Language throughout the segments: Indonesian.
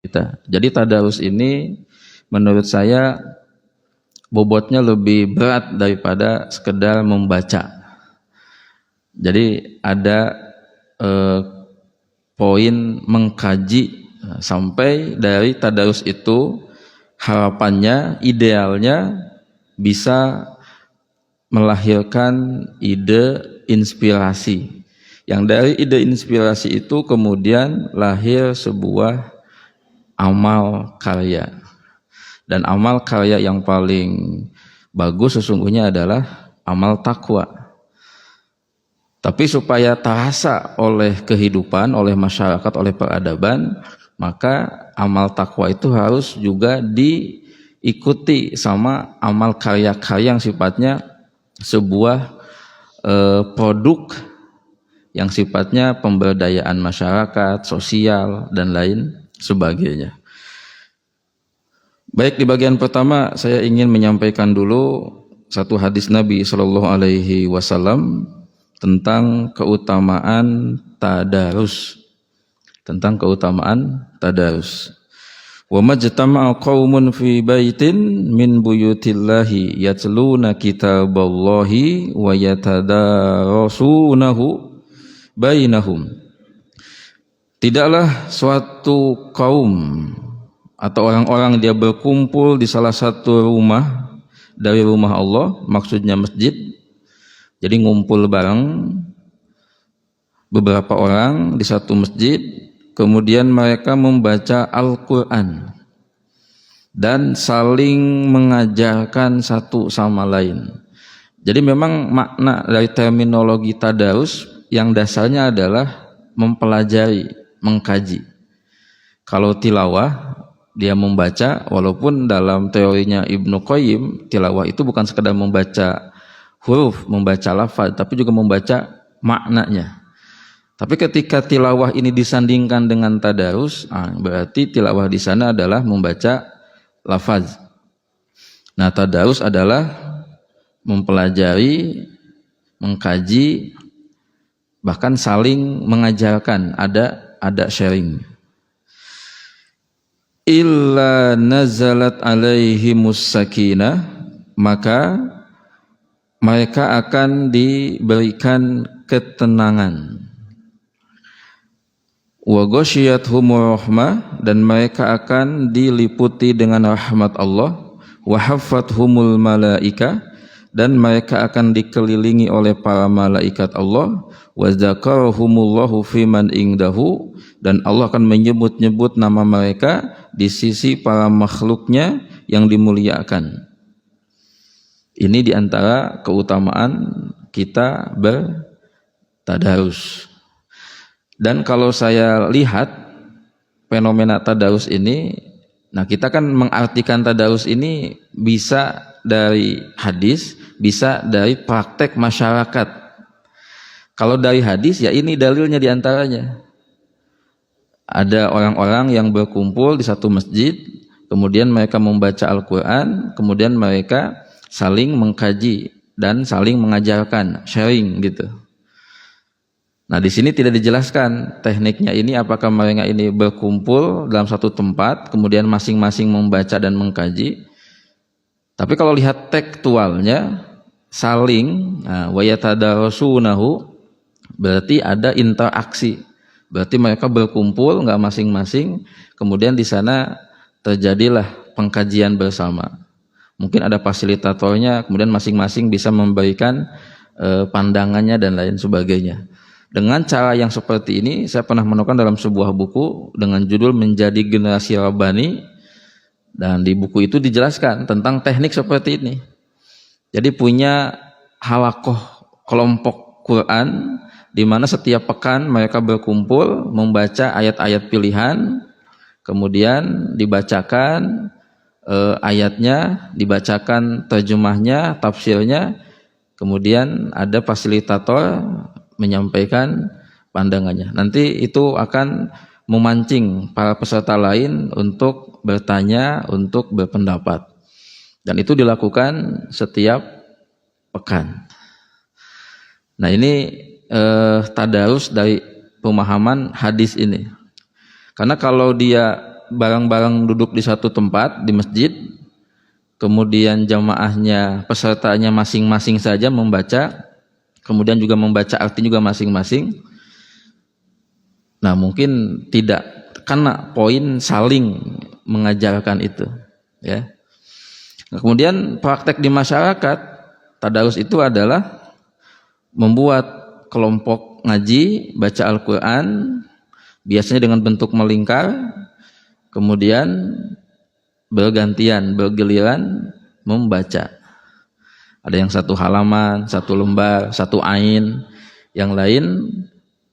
kita. Jadi tadarus ini menurut saya bobotnya lebih berat daripada sekedar membaca. Jadi ada poin mengkaji sampai dari tadarus itu harapannya, idealnya bisa melahirkan ide inspirasi. Yang dari ide inspirasi itu kemudian lahir sebuah amal karya. Dan amal karya yang paling bagus sesungguhnya adalah amal takwa. Tapi supaya terasa oleh kehidupan, oleh masyarakat, oleh peradaban, maka amal takwa itu harus juga diikuti sama amal karya-karya yang sifatnya sebuah produk yang sifatnya pemberdayaan masyarakat, sosial, dan lain sebagainya. Baik, di bagian pertama saya ingin menyampaikan dulu satu hadis Nabi Shallallahu Alaihi Wasallam tentang keutamaan tadarus. Tentang keutamaan tadarus. Wa majtama'a qaumun fi baitin min buyutillahi yatluna kitaballahi wa yatadarasunahu bainahum. Tidaklah suatu kaum atau orang-orang dia berkumpul di salah satu rumah dari rumah Allah, maksudnya masjid. Jadi ngumpul bareng beberapa orang di satu masjid, kemudian mereka membaca Al-Quran dan saling mengajarkan satu sama lain. Jadi memang makna dari terminologi tadarus yang dasarnya adalah mempelajari, mengkaji. Kalau tilawah, dia membaca, walaupun dalam teorinya Ibnu Qayyim, tilawah itu bukan sekedar membaca huruf, membaca lafaz, tapi juga membaca maknanya. Tapi ketika tilawah ini disandingkan dengan tadarus, berarti tilawah di sana adalah membaca lafaz. Nah, tadarus adalah mempelajari, mengkaji, bahkan saling mengajarkan, ada sharing. Illa nazalat alaihimus sakinah, maka mereka akan diberikan ketenangan. Wa ghasyiyatuhumur rahmah, dan mereka akan diliputi dengan rahmat Allah. Wa haffathumul malaika, dan mereka akan dikelilingi oleh para malaikat Allah. Wa dzakarahumullahu fiman indahu, dan Allah akan menyebut-nyebut nama mereka di sisi para makhluknya yang dimuliakan. Ini diantara keutamaan kita bertadarus. Dan kalau saya lihat fenomena tadarus ini, nah kita kan mengartikan tadarus ini bisa dari hadis, bisa dari praktek masyarakat. Kalau dari hadis, ya ini dalilnya diantaranya. Ada orang-orang yang berkumpul di satu masjid, kemudian mereka membaca Al-Quran, kemudian mereka saling mengkaji dan saling mengajarkan, sharing gitu. Nah, di sini tidak dijelaskan tekniknya ini, apakah mereka ini berkumpul dalam satu tempat, kemudian masing-masing membaca dan mengkaji. Tapi kalau lihat tekstualnya, saling, wa yatadarasunahu, berarti ada interaksi. Berarti mereka berkumpul, nggak masing-masing, kemudian di sana terjadilah pengkajian bersama. Mungkin ada fasilitatornya, kemudian masing-masing bisa memberikan pandangannya dan lain sebagainya. Dengan cara yang seperti ini, saya pernah menemukan dalam sebuah buku dengan judul Menjadi Generasi Rabbani, dan di buku itu dijelaskan tentang teknik seperti ini. Jadi punya halakoh kelompok Quran, di mana setiap pekan mereka berkumpul membaca ayat-ayat pilihan, kemudian dibacakan ayatnya, dibacakan terjemahnya, tafsirnya, kemudian ada fasilitator menyampaikan pandangannya. Nanti itu akan memancing para peserta lain untuk bertanya, untuk berpendapat. Dan itu dilakukan setiap pekan. Nah, ini tadarus dari pemahaman hadis ini. Karena kalau dia bareng-bareng duduk di satu tempat di masjid, kemudian jamaahnya, pesertanya masing-masing saja membaca, kemudian juga membaca arti juga masing-masing. Nah, mungkin tidak kena poin saling mengajarkan itu, ya. Nah, kemudian praktek di masyarakat tadarus itu adalah membuat kelompok ngaji baca Al-Quran, biasanya dengan bentuk melingkar, kemudian bergantian, bergiliran membaca. Ada yang satu halaman, satu lembar, satu ain, yang lain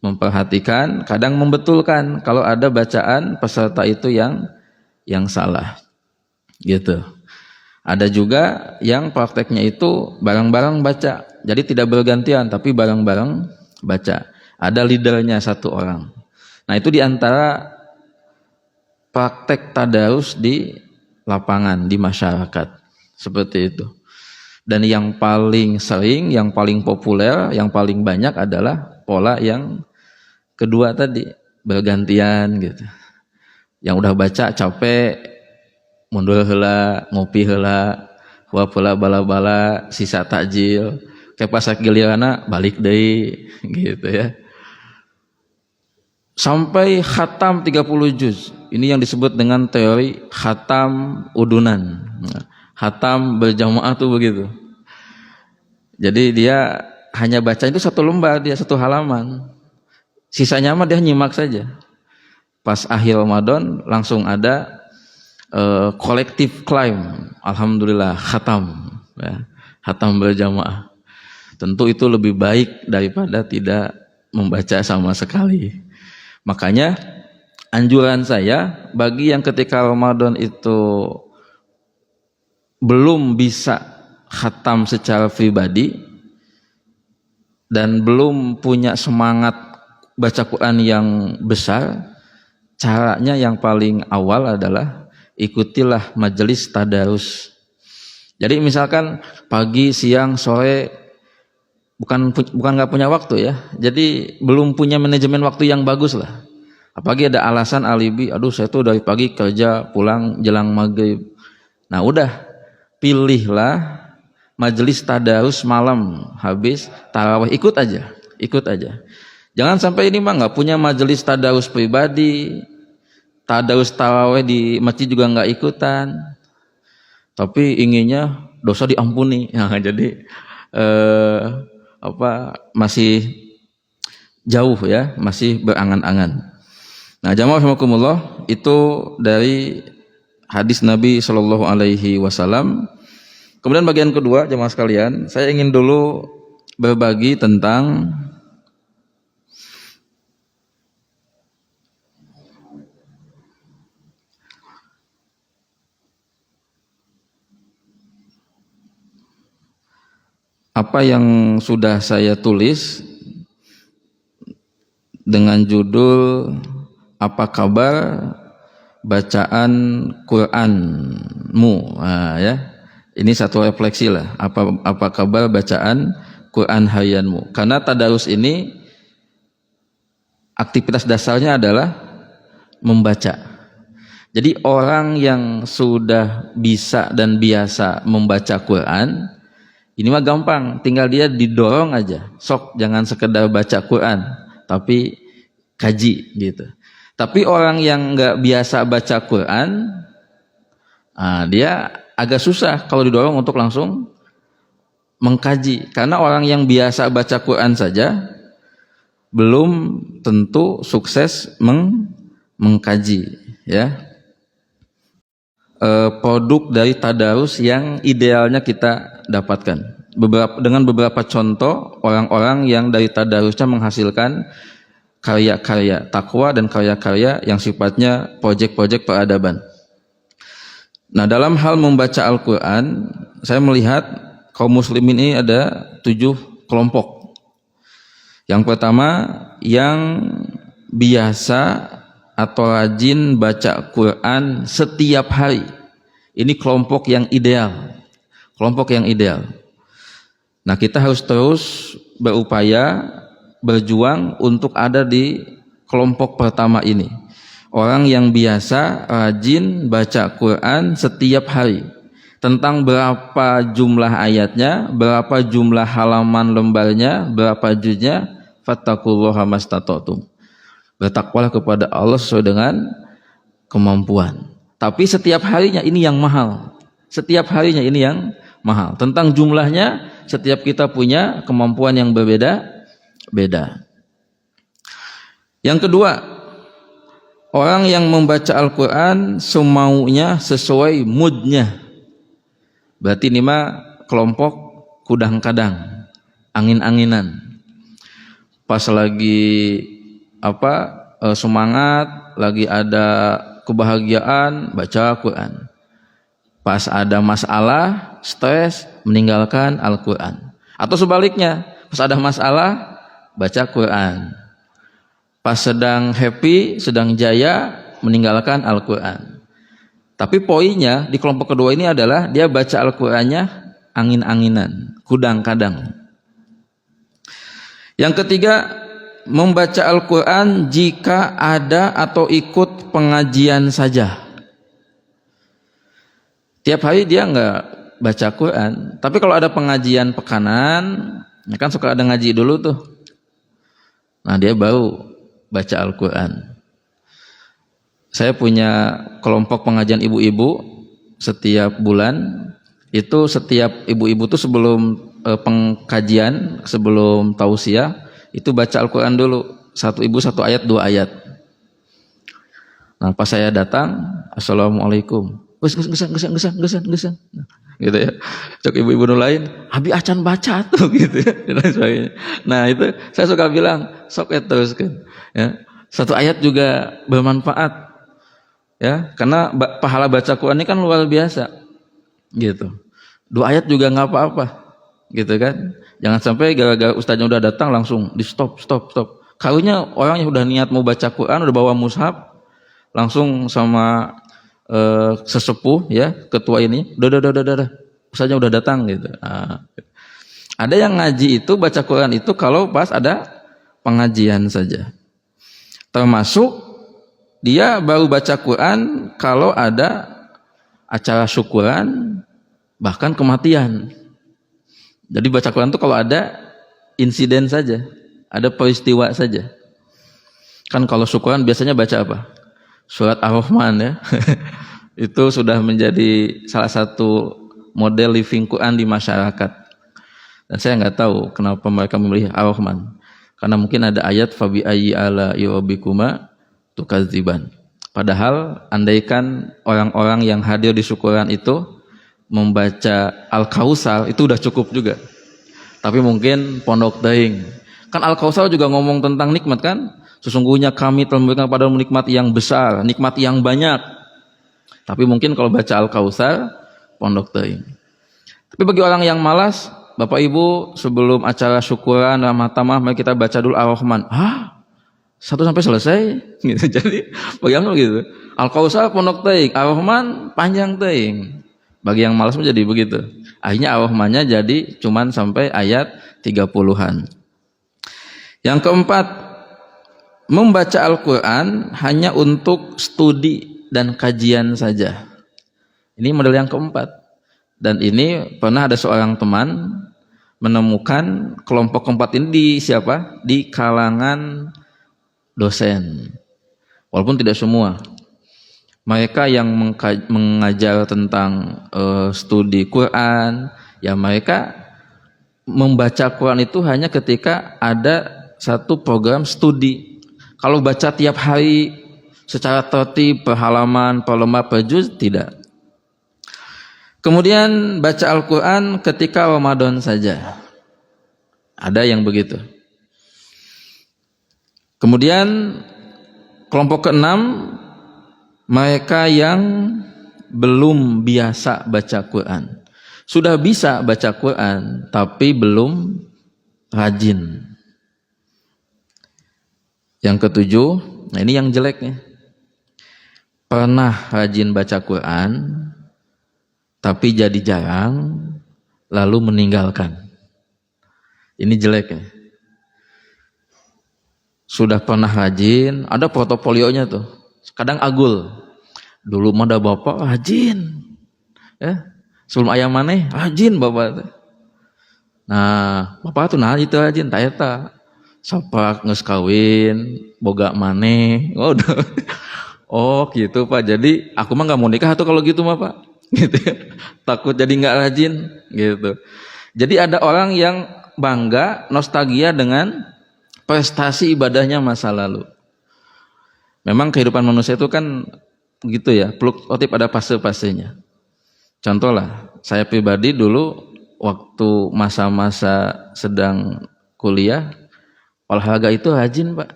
memperhatikan, kadang membetulkan kalau ada bacaan peserta itu yang salah, gitu. Ada juga yang prakteknya itu bareng-bareng baca, jadi tidak bergantian tapi bareng-bareng baca. Ada leadernya satu orang. Nah, itu diantara praktek tadarus di lapangan, di masyarakat, seperti itu. Dan yang paling sering, yang paling populer, yang paling banyak adalah pola yang kedua tadi, bergantian gitu. Yang udah baca capek, mundur heula, ngopi heula, huap heula bala-bala, sisa takjil, kayak pas giliranna balik deui gitu ya. Sampai khatam 30 juz. Ini yang disebut dengan teori khatam udunan. Khatam berjamaah tuh begitu. Jadi dia hanya baca itu satu lembar, dia satu halaman. Sisanya mah dia nyimak saja. Pas akhir Ramadan langsung ada kolektif klaim, alhamdulillah khatam, ya, khatam berjamaah. Tentu itu lebih baik daripada tidak membaca sama sekali. Makanya anjuran saya bagi yang ketika Ramadan itu belum bisa khatam secara pribadi dan belum punya semangat baca Quran yang besar, caranya yang paling awal adalah ikutilah majelis tadarus. Jadi misalkan pagi, siang, sore, bukan nggak punya waktu ya. Jadi belum punya manajemen waktu yang bagus lah. Apalagi ada alasan alibi, aduh saya tuh dari pagi kerja, pulang jelang maghrib. Nah udah, pilihlah majelis tadarus malam habis tarawih, ikut aja. Jangan sampai ini mah nggak punya majelis tadarus pribadi, tadarus tarawih di masjid juga nggak ikutan, tapi inginnya dosa diampuni. Nah, jadi masih jauh ya, masih berangan-angan. Nah, jamaah rahimakumullah, itu dari hadis Nabi Shallallahu Alaihi Wasallam. Kemudian bagian kedua, jamaah sekalian, saya ingin dulu berbagi tentang apa yang sudah saya tulis dengan judul apa kabar bacaan Quranmu. Nah, ya. Ini satu refleksi lah, apa kabar bacaan Quran harianmu. Karena tadarus ini aktivitas dasarnya adalah membaca. Jadi orang yang sudah bisa dan biasa membaca Quran, ini mah gampang, tinggal dia didorong aja. Sok jangan sekedar baca Quran, tapi kaji gitu. Tapi orang yang nggak biasa baca Quran, dia agak susah kalau didorong untuk langsung mengkaji. Karena orang yang biasa baca Quran saja belum tentu sukses mengkaji, ya. Produk dari tadarus yang idealnya kita dapatkan. Dengan beberapa contoh orang-orang yang dari tadarusnya menghasilkan karya-karya takwa dan karya-karya yang sifatnya proyek-proyek peradaban. Nah, dalam hal membaca Al-Quran, saya melihat kaum muslimin ini ada 7 kelompok. Yang pertama, yang biasa atau rajin baca Quran setiap hari. Ini kelompok yang ideal. Kelompok yang ideal. Nah, kita harus terus berupaya, berjuang untuk ada di kelompok pertama ini. Orang yang biasa rajin baca Quran setiap hari. Tentang berapa jumlah ayatnya, berapa jumlah halaman lembarnya, berapa juznya, fattaqullaha mastata'tum. Bertakwalah kepada Allah sesuai dengan kemampuan. Tapi setiap harinya ini yang mahal. Setiap harinya ini yang mahal. Tentang jumlahnya, setiap kita punya kemampuan yang berbeda-beda. Yang kedua, orang yang membaca Al-Quran semaunya sesuai moodnya. Berarti ini mah kelompok kudang-kadang, angin-anginan. Pas lagi semangat, lagi ada kebahagiaan, baca Quran. Pas ada masalah, stres, meninggalkan Al-Quran. Atau sebaliknya, pas ada masalah, baca Quran. Pas sedang happy, sedang jaya, meninggalkan Al-Quran. Tapi poinnya di kelompok kedua ini adalah dia baca Al-Qurannya angin-anginan, kudang-kadang. Yang ketiga, membaca Al-Quran jika ada atau ikut pengajian saja. Tiap hari dia nggak baca Quran, tapi kalau ada pengajian pekanan, ya kan suka ada ngaji dulu tuh. Nah dia baru baca Al-Quran. Saya punya kelompok pengajian ibu-ibu setiap bulan. Itu setiap ibu-ibu tuh sebelum pengkajian, sebelum tausiah, itu baca Al-Quran dulu. Satu ibu satu ayat, 2 ayat. Nah pas saya datang, Assalamualaikum. Gesan. Gitu ya. Cok ibu-ibu lain, habis acan baca tuh gitu ya. Nah itu saya suka bilang, sok teruskan. Ya. Satu ayat juga bermanfaat. Ya, karena pahala baca Quran ini kan luar biasa. Gitu. 2 ayat juga nggak apa-apa. Gitu kan. Jangan sampai gara-gara ustaznya udah datang langsung di stop. Karunya orang yang udah niat mau baca Quran, udah bawa mushaf, langsung sama sesepuh ya, ketua ini, udah. Ustaznya udah datang gitu. Nah, ada yang ngaji itu baca Quran itu kalau pas ada pengajian saja. Termasuk dia baru baca Quran kalau ada acara syukuran, bahkan kematian. Jadi baca Quran itu kalau ada insiden saja, ada peristiwa saja. Kan kalau syukuran biasanya baca apa? Surat Ar-Rahman ya. Itu sudah menjadi salah satu model living Quran di masyarakat. Dan saya nggak tahu kenapa mereka memilih Ar-Rahman. Karena mungkin ada ayat fabi ayyi ala rabbikuma tukadziban. Padahal andaikan orang-orang yang hadir di syukuran itu membaca Al-Kautsar itu udah cukup juga. Tapi mungkin pondok daing. Kan Al-Kautsar juga ngomong tentang nikmat kan? Sesungguhnya kami telah memberikan padamu nikmat yang besar, nikmat yang banyak. Tapi mungkin kalau baca Al-Kautsar pondok daing. Tapi bagi orang yang malas, Bapak Ibu sebelum acara syukuran Ramatamah mari kita baca dulu Ar-Rahman. 1 sampai selesai gitu. Jadi bagaimana gitu? Al-Kautsar pondok teing, Ar-Rahman panjang teing. Bagi yang malas menjadi begitu. Akhirnya Ar-Rahmannya jadi cuman sampai ayat 30-an. Yang keempat, membaca Al-Qur'an hanya untuk studi dan kajian saja. Ini model yang keempat. Dan ini pernah ada seorang teman menemukan kelompok keempat ini di siapa? Di kalangan dosen, walaupun tidak semua. Mereka yang mengajar tentang studi Quran, ya mereka membaca Quran itu hanya ketika ada satu program studi. Kalau baca tiap hari secara tertib, per halaman, per lembar, per juz, tidak. Kemudian baca Al-Quran ketika Ramadan saja. Ada yang begitu. Kemudian kelompok keenam, mereka yang belum biasa baca Quran. Sudah bisa baca Quran tapi belum rajin. Yang ketujuh, nah ini yang jeleknya. Pernah rajin baca Quran tapi jadi jarang lalu meninggalkan. Ini jeleknya. Sudah pernah rajin, ada portofolionya tuh. Kadang agul. Dulu mah ada bapak rajin. Ya. Sebelum ayam maneh rajin bapak. Nah, bapak tuh nah itu rajin ta eta. Sapak geus kawin, boga maneh. Oh, oh gitu Pak. Jadi aku mah nggak mau nikah tuh kalau gitu mah Pak. Gitu ya. Takut jadi nggak rajin gitu. Jadi ada orang yang bangga, nostalgia dengan prestasi ibadahnya masa lalu. Memang kehidupan manusia itu kan gitu ya, fluktuatif, ada fase-fasenya. Contoh lah, saya pribadi dulu waktu masa-masa sedang kuliah, olahraga itu rajin Pak.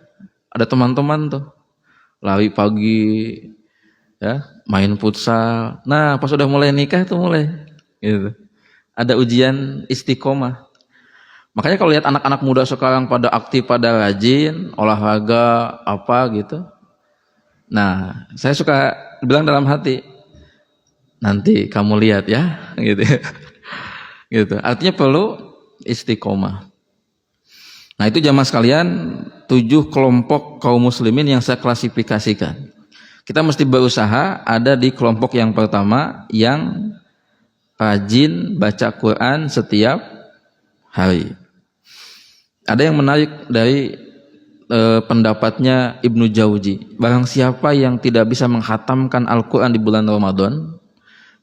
Ada teman-teman tuh, lari pagi, ya, main futsal. Nah, pas udah mulai nikah tuh mulai, gitu. Ada ujian istiqomah. Makanya kalau lihat anak-anak muda sekarang pada aktif, pada rajin, olahraga, apa gitu. Nah, saya suka bilang dalam hati, nanti kamu lihat ya, gitu. Gitu. Artinya perlu istiqomah. Nah, itu jamaah sekalian 7 kelompok kaum muslimin yang saya klasifikasikan. Kita mesti berusaha ada di kelompok yang pertama yang rajin baca Quran setiap hari. Ada yang menarik dari pendapatnya Ibnu Jauzi. Barang siapa yang tidak bisa menghatamkan Al-Quran di bulan Ramadan,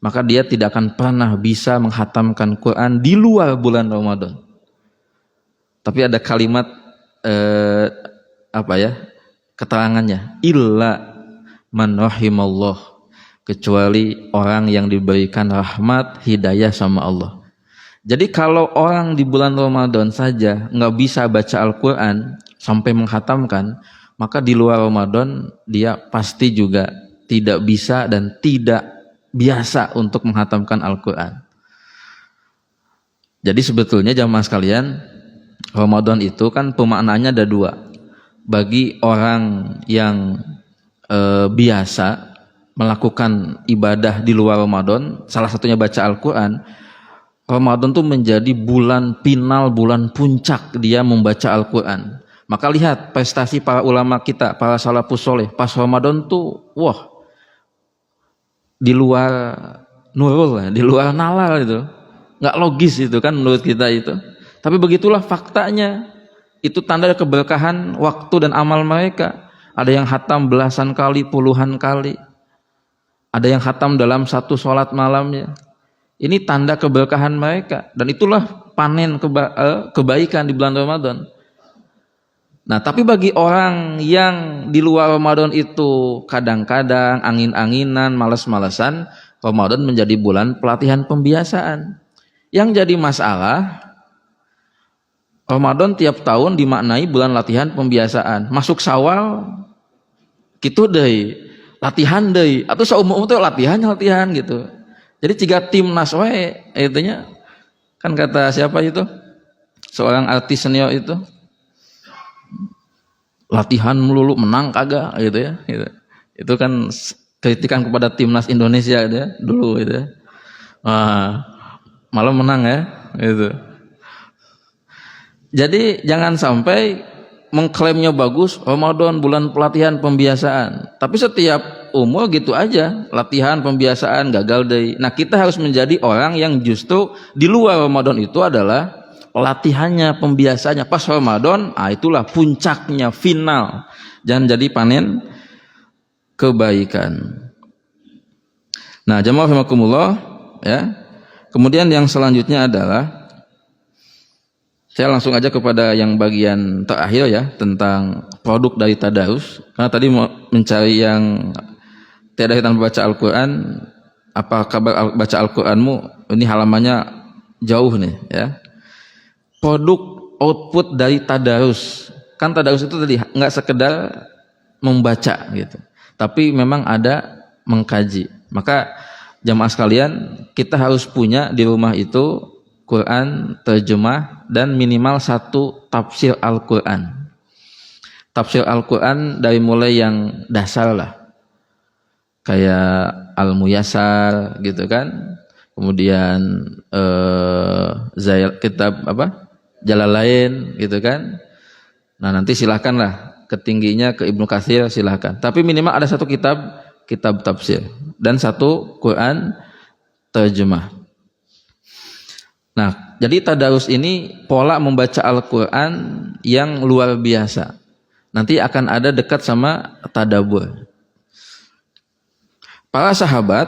maka dia tidak akan pernah bisa menghatamkan Quran di luar bulan Ramadan. Tapi ada kalimat keterangannya, illa man rahimallah, kecuali orang yang diberikan rahmat hidayah sama Allah. Jadi kalau orang di bulan Ramadan saja nggak bisa baca Al-Quran sampai menghatamkan, maka di luar Ramadan dia pasti juga tidak bisa dan tidak biasa untuk menghatamkan Al-Quran. Jadi sebetulnya jamaah sekalian, Ramadan itu kan pemaknaannya ada 2. Bagi orang yang biasa melakukan ibadah di luar Ramadan, salah satunya baca Al-Quran, Ramadan tuh menjadi bulan final, bulan puncak dia membaca Al-Quran. Maka lihat prestasi para ulama kita, para salafus soleh, pas Ramadan tuh, wah, di luar nurul, di luar nalar itu, nggak logis itu kan menurut kita itu. Tapi begitulah faktanya. Itu tanda keberkahan waktu dan amal mereka. Ada yang khatam belasan kali, puluhan kali. Ada yang khatam dalam satu sholat malamnya. Ini tanda keberkahan mereka, dan itulah panen kebaikan di bulan Ramadan. Nah, tapi bagi orang yang di luar Ramadan itu kadang-kadang angin-anginan, malas-malasan, Ramadan menjadi bulan pelatihan pembiasaan. Yang jadi masalah, Ramadan tiap tahun dimaknai bulan latihan pembiasaan. Masuk Syawal, gitu deh, latihan deh, atau seumur itu latihan gitu. Jadi jika timnas wae itunya, kan kata siapa itu? Seorang artis senior itu, latihan melulu menang kagak gitu ya. Gitu. Itu kan kritikan kepada timnas Indonesia gitu ya, dulu gitu ya. Malah menang ya gitu. Jadi jangan sampai mengklaimnya bagus, Ramadan bulan pelatihan pembiasaan, tapi setiap umur gitu aja, latihan pembiasaan gagal deh. Nah, kita harus menjadi orang yang justru di luar Ramadan itu adalah latihannya, pembiasaannya. Pas Ramadan, itulah puncaknya, final. Jangan jadi panen kebaikan. Nah, jamaah rahimakumullah, ya. Kemudian yang selanjutnya adalah, saya langsung aja kepada yang bagian terakhir ya, tentang produk dari tadarus. Karena tadi mau mencari yang tiada hitam baca Al-Quran, apa kabar baca Al-Quranmu? Ini halamannya jauh nih ya. Produk output dari tadarus. Kan tadarus itu tadi nggak sekedar membaca gitu, tapi memang ada mengkaji. Maka jamaah sekalian, kita harus punya di rumah itu Quran terjemah dan minimal 1 tafsir Al-Quran. Tafsir Al-Quran dari mulai yang dasar lah, kayak Al-Muyassar gitu kan. Kemudian kitab Jalalain gitu kan. Nah, nanti silakanlah ketingginya ke Ibnu Katsir silahkan. Tapi minimal ada satu kitab tafsir dan satu Quran terjemah. Nah, jadi tadarus ini pola membaca Al-Quran yang luar biasa. Nanti akan ada dekat sama tadabbur. Para sahabat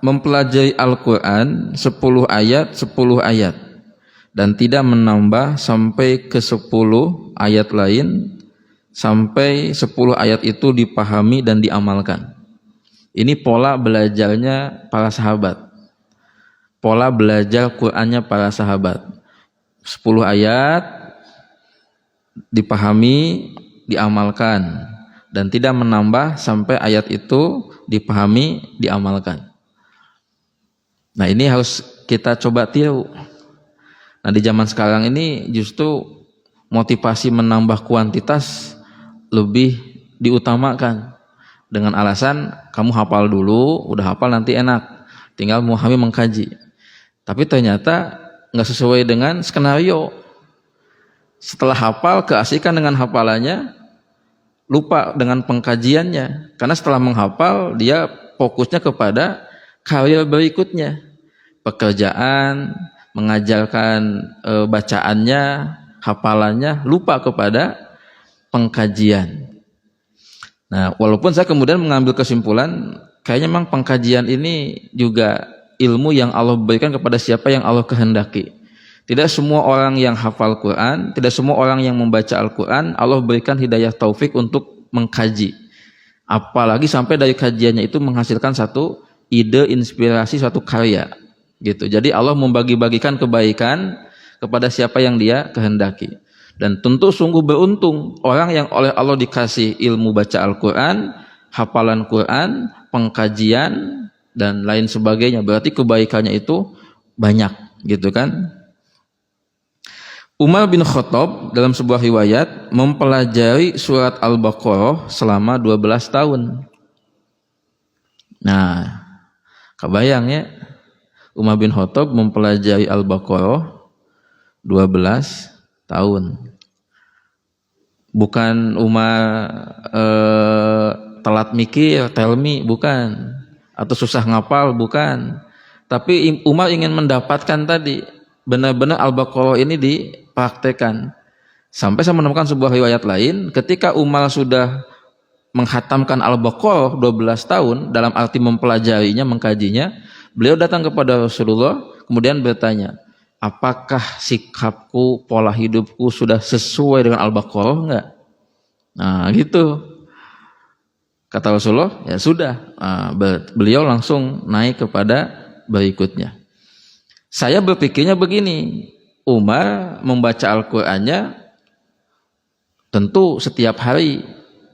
mempelajari Al-Quran 10 ayat, 10 ayat. Dan tidak menambah sampai ke 10 ayat lain, sampai 10 ayat itu dipahami dan diamalkan. Ini pola belajarnya para sahabat. Pola belajar Qur'annya para sahabat. 10 ayat dipahami, diamalkan, dan tidak menambah sampai ayat itu dipahami, diamalkan. Nah, ini harus kita coba tiru. Nah, di zaman sekarang ini justru motivasi menambah kuantitas lebih diutamakan dengan alasan kamu hafal dulu, udah hafal nanti enak, tinggal memahami mengkaji. Tapi ternyata nggak sesuai dengan skenario. Setelah hafal, keasikan dengan hafalannya, lupa dengan pengkajiannya. Karena setelah menghafal, dia fokusnya kepada karir berikutnya. Pekerjaan, mengajarkan bacaannya, hafalannya, lupa kepada pengkajian. Nah, walaupun saya kemudian mengambil kesimpulan, kayaknya memang pengkajian ini juga ilmu yang Allah berikan kepada siapa yang Allah kehendaki. Tidak semua orang yang hafal Quran, tidak semua orang yang membaca Al-Quran, Allah berikan hidayah taufik untuk mengkaji. Apalagi sampai dari kajiannya itu menghasilkan satu ide, inspirasi, suatu karya. Gitu. Jadi Allah membagi-bagikan kebaikan kepada siapa yang Dia kehendaki. Dan tentu sungguh beruntung orang yang oleh Allah dikasih ilmu baca Al-Quran, hafalan Quran, pengkajian, dan lain sebagainya. Berarti kebaikannya itu banyak, gitu kan? Umar bin Khattab dalam sebuah riwayat mempelajari surat Al-Baqarah selama 12 tahun. Nah, kebayang ya, Umar bin Khattab mempelajari Al-Baqarah 12 tahun. Bukan Umar telat mikir, tell me, bukan. Atau susah ngapal, bukan. Tapi Umar ingin mendapatkan tadi, benar-benar Al-Baqarah ini dipraktekan. Sampai saya menemukan sebuah riwayat lain, ketika Umar sudah menghatamkan Al-Baqarah 12 tahun, dalam arti mempelajarinya, mengkajinya, beliau datang kepada Rasulullah, kemudian bertanya, apakah sikapku, pola hidupku sudah sesuai dengan Al-Baqarah enggak? Nah, gitu. Kata Rasulullah, ya sudah. Beliau langsung naik kepada berikutnya. Saya berpikirnya begini, Umar membaca Al-Qur'annya tentu setiap hari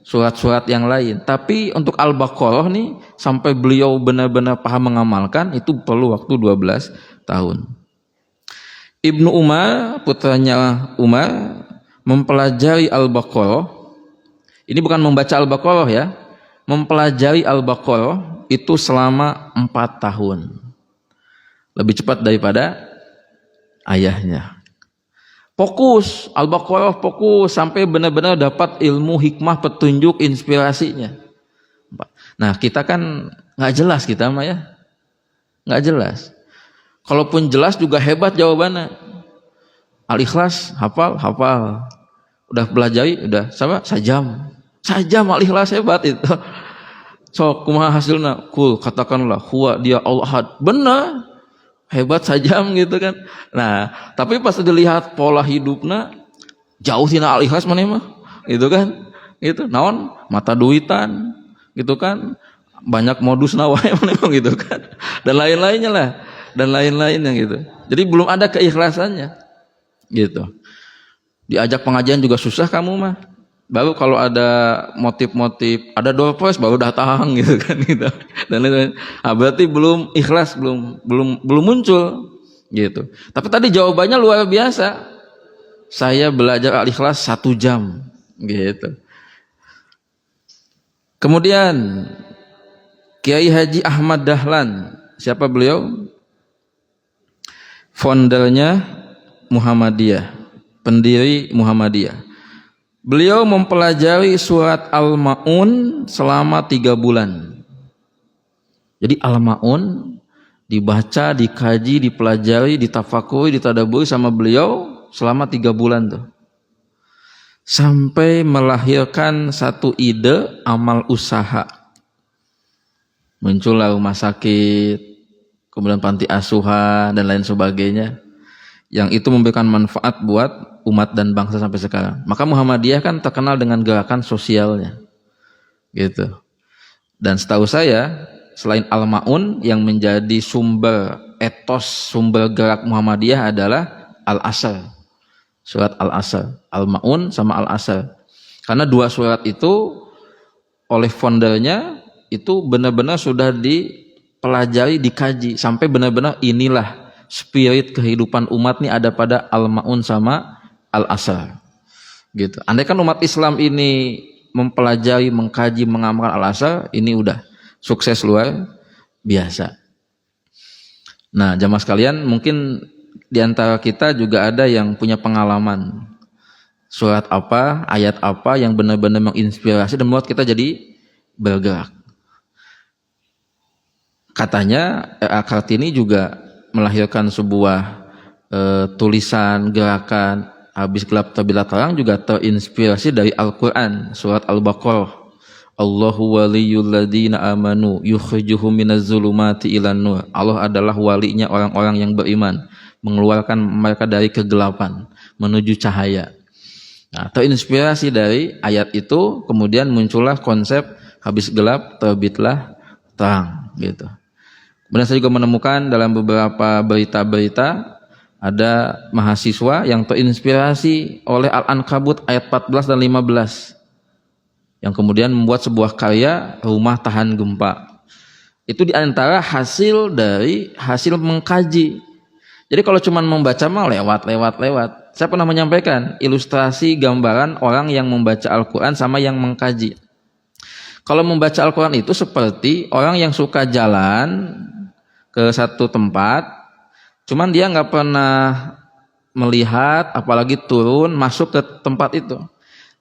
surat-surat yang lain. Tapi untuk Al-Baqarah nih, sampai beliau benar-benar paham mengamalkan, itu perlu waktu 12 tahun. Ibnu Umar, putranya Umar, mempelajari Al-Baqarah. Ini bukan membaca Al-Baqarah ya, mempelajari Al-Baqarah itu selama 4 tahun. Lebih cepat daripada ayahnya. Fokus, Al-Baqarah fokus sampai benar-benar dapat ilmu, hikmah, petunjuk, inspirasinya. Nah, kita kan nggak jelas kita mah ya, nggak jelas. Kalaupun jelas juga hebat jawabannya. Al-Ikhlas hafal. Udah pelajari, udah sama sajam Al-Ikhlas hebat itu. So, kumaha hasilna? Kul, katakanlah huwa dia Allah ahad. Benar. Hebat sajam gitu kan. Nah, tapi pas dilihat pola hidupnya jauh tina Al-Ikhlas mana mah. Gitu kan? Gitu. Naon? Mata duitan. Gitu kan? Banyak modus nawae mana gitu kan. Dan lain-lainnya lah. Dan lain-lainnya gitu. Jadi belum ada keikhlasannya. Gitu. Diajak pengajian juga susah kamu mah. Baru kalau ada motif-motif, ada door prize baru datang gitu kan gitu. Dan lain-lain. Nah, berarti belum ikhlas, belum muncul gitu. Tapi tadi jawabannya luar biasa. Saya belajar Al-Ikhlas 1 jam gitu. Kemudian Kiai Haji Ahmad Dahlan, siapa beliau? Foundernya Muhammadiyah, pendiri Muhammadiyah. Beliau mempelajari surat Al-Ma'un selama 3 bulan. Jadi Al-Ma'un dibaca, dikaji, dipelajari, ditafakuri, ditadaburi sama beliau selama 3 bulan tuh. Sampai melahirkan satu ide amal usaha. Muncullah rumah sakit, kemudian panti asuhan dan lain sebagainya. Yang itu memberikan manfaat buat umat dan bangsa sampai sekarang. Maka Muhammadiyah kan terkenal dengan gerakan sosialnya. Gitu. Dan setahu saya, selain Al-Ma'un yang menjadi sumber etos, sumber gerak Muhammadiyah adalah Al-Asr. Surat Al-Asr, Al-Ma'un sama Al-Asr. Karena 2 surat itu oleh foundernya itu benar-benar sudah dipelajari, dikaji sampai benar-benar inilah spirit kehidupan umat nih ada pada Al-Ma'un sama Al-Asr. Gitu. Andai kan umat Islam ini mempelajari, mengkaji, mengamalkan Al-Asr, ini udah sukses luar biasa. Nah, jamaah sekalian, mungkin di antara kita juga ada yang punya pengalaman surat apa, ayat apa yang benar-benar menginspirasi dan membuat kita jadi bergerak. Katanya Kartini juga melahirkan sebuah tulisan gerakan habis gelap terbitlah terang juga terinspirasi dari Al-Quran, surat Al-Baqarah. Allahu waliyul ladzina amanu yukhrijuhum minaz zulumati ilan nur. Allah adalah walinya orang-orang yang beriman, mengeluarkan mereka dari kegelapan menuju cahaya. Nah, terinspirasi dari ayat itu kemudian muncullah konsep habis gelap terbitlah terang gitu. Kemudian saya juga menemukan dalam beberapa berita-berita ada mahasiswa yang terinspirasi oleh Al-Ankabut ayat 14 dan 15 yang kemudian membuat sebuah karya rumah tahan gempa. Itu diantara hasil dari hasil mengkaji. Jadi kalau cuma membaca mah lewat. Saya pernah menyampaikan ilustrasi gambaran orang yang membaca Al-Quran sama yang mengkaji. Kalau membaca Al-Quran itu seperti orang yang suka jalan ke satu tempat, cuman dia nggak pernah melihat, apalagi turun masuk ke tempat itu.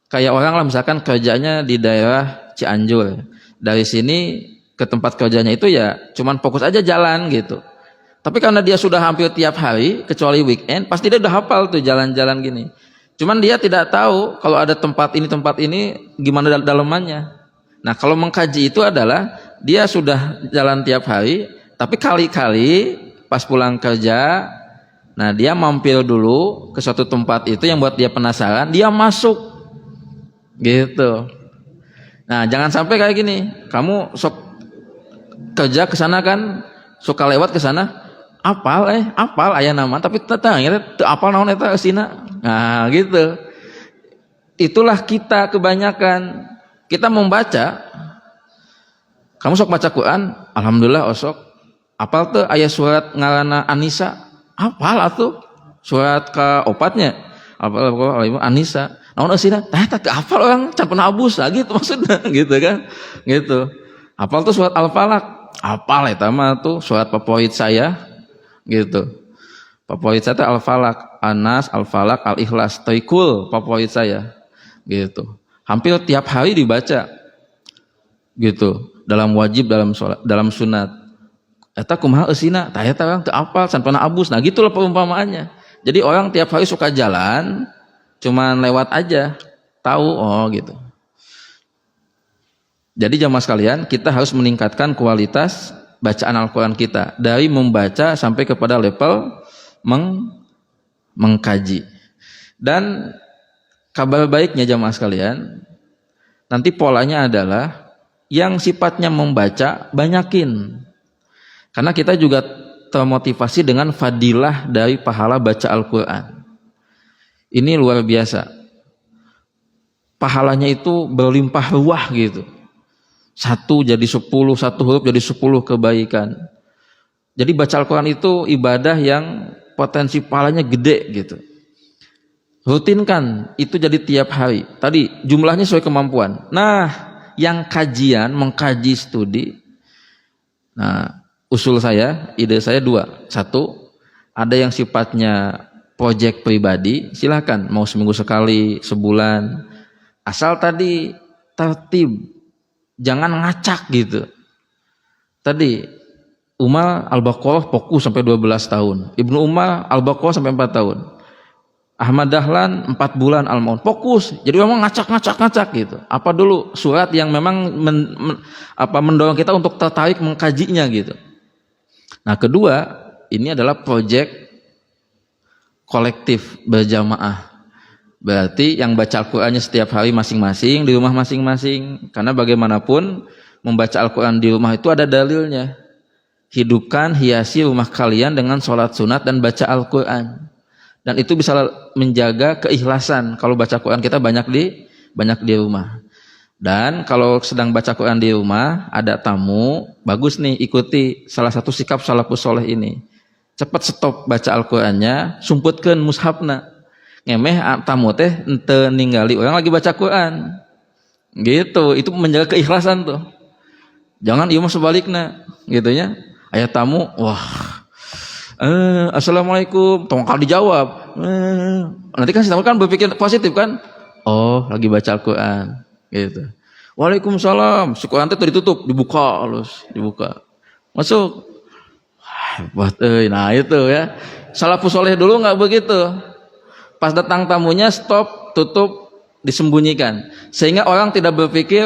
Kayak orang lah misalkan kerjanya di daerah Cianjur, dari sini ke tempat kerjanya itu ya cuman fokus aja jalan gitu. Tapi karena dia sudah hampir tiap hari, kecuali weekend, pasti dia udah hafal tuh jalan-jalan gini. Cuman dia tidak tahu kalau ada tempat ini gimana dalamannya. Nah, kalau mengkaji itu adalah dia sudah jalan tiap hari, tapi kali-kali pas pulang kerja, nah dia mampir dulu ke suatu tempat itu yang buat dia penasaran, dia masuk gitu. Nah, jangan sampai kayak gini, kamu sok kerja ke sana kan, suka lewat ke sana, apal aya nama, tapi tetang teu apal naon eta eusina. Nah, gitu. Itulah kita kebanyakan. Kita membaca, kamu sok baca Quran, alhamdulillah osok. Apal tuh ayat surat ngaranna Anisa, apal atuh surat ke-4-nya. Apal Anisa. Naon eusina? Tah teu apal orang can pernah abus lah gitu maksudnya gitu kan. Gitu. Apal tuh surat Al-Falaq. Apal eta mah tuh surat favorit saya gitu. Favorit saya tuh Al-Falaq, Anas, Al-Falaq, Al-Ikhlas, Taikul favorit saya. Gitu. Hampir tiap hari dibaca. Gitu. Dalam wajib, dalam sholat, dalam sunat. Eta kumaha eusina? Tah eta orang teu apal, can pernah abus. Nah, gitulah perumpamaannya. Jadi orang tiap hari suka jalan, cuman lewat aja, tahu gitu. Jadi jamaah sekalian, kita harus meningkatkan kualitas bacaan Al-Quran kita dari membaca sampai kepada level mengkaji. Dan kabar baiknya jamaah sekalian, nanti polanya adalah yang sifatnya membaca banyakin. Karena kita juga termotivasi dengan fadilah dari pahala baca Al-Quran. Ini luar biasa. Pahalanya itu berlimpah ruah gitu. 1 jadi 10, 1 huruf jadi 10 kebaikan. Jadi baca Al-Quran itu ibadah yang potensi pahalanya gede gitu. Rutinkan, itu jadi tiap hari. Tadi jumlahnya sesuai kemampuan. Nah, yang kajian, mengkaji studi. Nah, usul saya, ide saya 2. 1, ada yang sifatnya proyek pribadi, silakan mau seminggu sekali, sebulan. Asal tadi tertib, jangan ngacak gitu. Tadi Umar Al-Baqarah fokus sampai 12 tahun. Ibnu Umar Al-Baqarah sampai 4 tahun. Ahmad Dahlan 4 bulan Al-Maun. Fokus. Jadi memang ngacak gitu. Apa dulu surat yang memang mendorong kita untuk tertarik mengkajinya gitu. Nah, kedua, ini adalah proyek kolektif berjamaah. Berarti yang baca Al-Qur'annya setiap hari masing-masing di rumah masing-masing. Karena bagaimanapun membaca Al-Qur'an di rumah itu ada dalilnya. Hidupkan, hiasi rumah kalian dengan sholat sunat dan baca Al-Quran, dan itu bisa menjaga keikhlasan. Kalau baca Quran kita banyak di rumah. Dan kalau sedang baca Quran di rumah ada tamu, bagus nih ikuti salah satu sikap salafus soleh ini. Cepat stop baca Al-Qurannya, sumputkeun mushafna. Ngemeh tamu teh ente ninggali orang lagi baca Quran. Gitu, itu menjaga keikhlasan tuh. Jangan ieu mah sebaliknya, gitu ya. Ayat tamu, wah, assalamualaikum, tongkal dijawab. Nanti kan si tamu kan berpikir positif kan, oh lagi baca Al-Quran, gitu. Waalaikumsalam, si Quran itu ditutup, dibuka, masuk. Hebat, nah itu ya. Salafus soleh dulu nggak begitu. Pas datang tamunya stop, tutup, disembunyikan, sehingga orang tidak berpikir,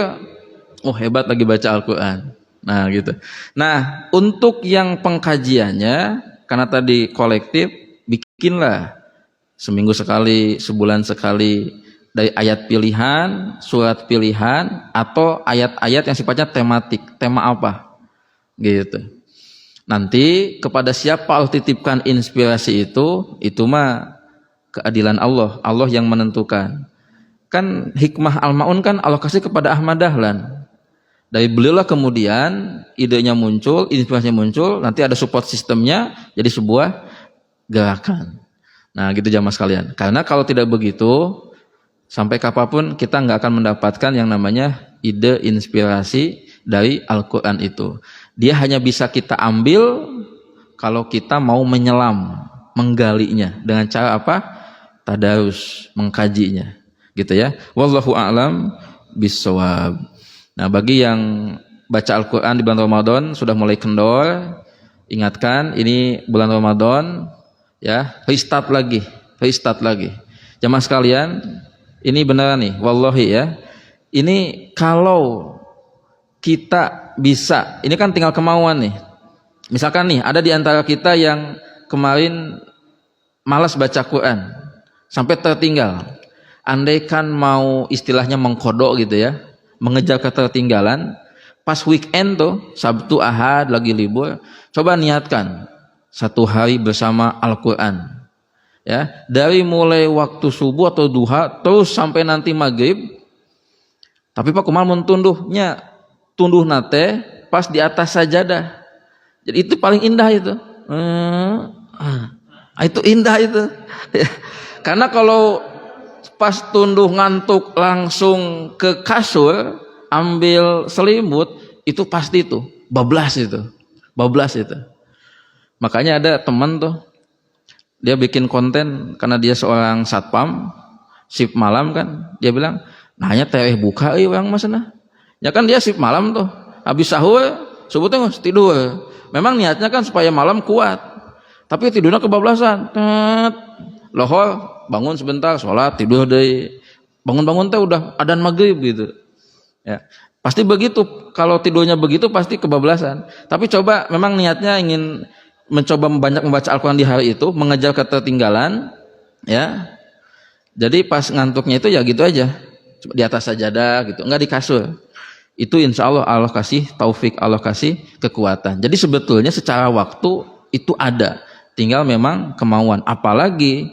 oh hebat lagi baca Al-Quran. Nah gitu. Nah untuk yang pengkajiannya, karena tadi kolektif, bikinlah seminggu sekali, sebulan sekali, dari ayat pilihan, surat pilihan, atau ayat-ayat yang sifatnya tematik. Tema apa? Gitu. Nanti kepada siapa Allah titipkan inspirasi itu mah keadilan Allah. Allah yang menentukan. Kan hikmah Al-Maun kan Allah kasih kepada Ahmad Dahlan. Dari beliaulah kemudian idenya muncul, inspirasinya muncul, nanti ada support sistemnya jadi sebuah gerakan. Nah gitu jamaah sekalian. Karena kalau tidak begitu, sampai kapanpun kita nggak akan mendapatkan yang namanya ide inspirasi dari Al-Quran itu. Dia hanya bisa kita ambil kalau kita mau menyelam, menggalinya. Dengan cara apa? Tadarus, mengkajinya. Gitu ya. Wallahu a'lam bissawab. Nah bagi yang baca Al-Quran di bulan Ramadan sudah mulai kendor, ingatkan ini bulan Ramadan ya, restart lagi. Jamaah sekalian, ini beneran nih, wallahi ya, ini kalau kita bisa, ini kan tinggal kemauan nih. Misalkan nih ada di antara kita yang kemarin malas baca Quran sampai tertinggal, andaikan mau istilahnya mengkodok gitu ya, mengejar ketertinggalan, pas weekend tuh Sabtu Ahad lagi libur, coba niatkan 1 hari bersama Al-Quran ya, dari mulai waktu subuh atau duha terus sampai nanti maghrib. Tapi Pak kumaha mun tunduh nate pas di atas sajadah, jadi itu paling indah itu. Itu indah itu. Karena kalau pas tunduh ngantuk langsung ke kasur ambil selimut, itu pasti itu bablas itu. Makanya ada teman tuh, dia bikin konten karena dia seorang satpam shift malam kan, dia bilang nanya teh buka orang masana ya kan, dia shift malam tuh, habis sahur subuh tuh tidur. Memang niatnya kan supaya malam kuat, tapi tidurnya kebablasan. Lohor, bangun sebentar, sholat, tidur deh. Bangun-bangun teh udah adzan maghrib gitu. Ya, pasti begitu. Kalau tidurnya begitu pasti kebablasan. Tapi coba memang niatnya ingin mencoba banyak membaca Al-Quran di hari itu, mengejar ketertinggalan, ya. Jadi pas ngantuknya itu ya gitu aja, di atas sajadah gitu, enggak di kasur. Itu insya Allah Allah kasih taufik, Allah kasih kekuatan. Jadi sebetulnya secara waktu itu ada, tinggal memang kemauan. Apalagi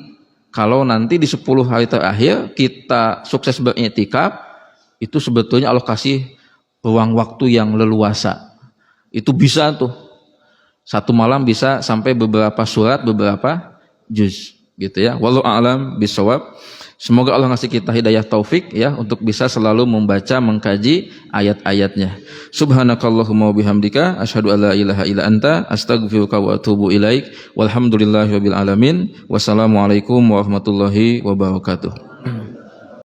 kalau nanti di 10 hari terakhir kita sukses beriktikaf, itu sebetulnya Allah kasih ruang waktu yang leluasa. Itu bisa tuh 1 malam bisa sampai beberapa surat, beberapa juz gitu ya. Wallahu a'lam bishawab. Semoga Allah ngasih kita hidayah taufik ya untuk bisa selalu membaca, mengkaji ayat-ayatnya. Subhanakallahumma wa bihamdika asyhadu an la ilaha illa anta astaghfiruka wa atubu ilaik. Walhamdulillahirabbil alamin. Wassalamualaikum warahmatullahi wabarakatuh.